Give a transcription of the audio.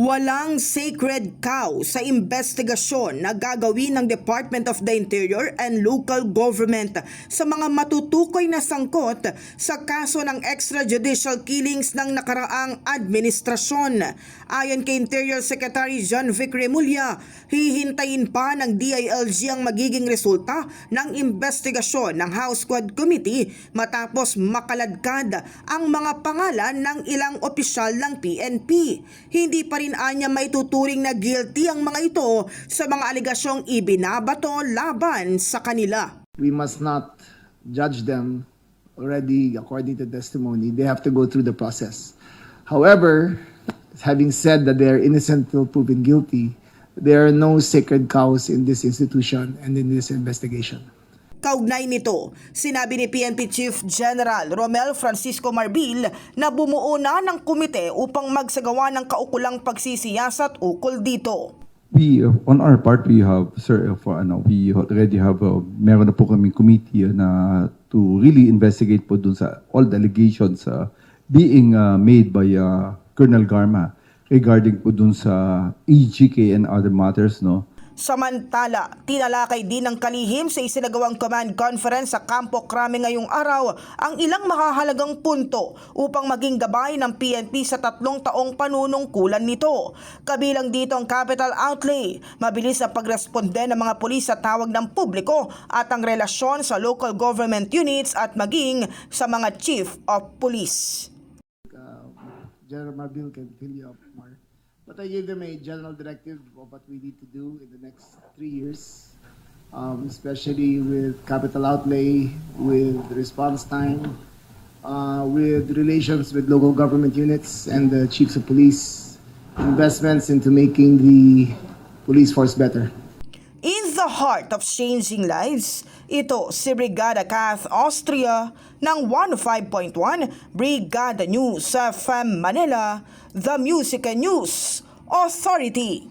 Walang sacred cow sa investigasyon na gagawin ng Department of the Interior and Local Government sa mga matutukoy na sangkot sa kaso ng extrajudicial killings ng nakaraang administrasyon. Ayon kay Interior Secretary John Vic Remulla, hihintayin pa ng DILG ang magiging resulta ng investigasyon ng House Quad Committee matapos makaladkad ang mga pangalan ng ilang opisyal ng PNP. Hindi pa rin anya may tuturing na guilty ang mga ito sa mga alegasyong ibinabato laban sa kanila. We must not judge them already according to testimony. They have to go through the process. However, having said that they are innocent till proven guilty, there are no sacred cows in this institution and in this investigation. Kaugnay nito, sinabi ni PNP Chief General Romel Francisco Marbil na bumuo na ng komite upang magsagawa ng kaukulang pagsisiyasat ukol dito. We, on our part, we have, sir, we already have, meron na po kaming committee na to really investigate po dun sa all the allegations being made by Colonel Garma regarding po dun sa EGK and other matters, no? Samantala, tinalakay din ng kalihim sa isinagawang command conference sa Campo Crame ngayong araw ang ilang mahahalagang punto upang maging gabay ng PNP sa 3 taong panunungkulan nito. Kabilang dito ang capital outlay, mabilis na pagresponde ng mga pulis sa tawag ng publiko at ang relasyon sa local government units at maging sa mga chief of police. General Marbil can fill you up more. But I gave them a general directive of what we need to do in the next 3 years, especially with capital outlay, with response time, with relations with local government units and the chiefs of police, investments into making the police force better. In the heart of changing lives, ito si Brigada Kath Austria ng 105.1 Brigada News FM Manila, The Music and News Authority.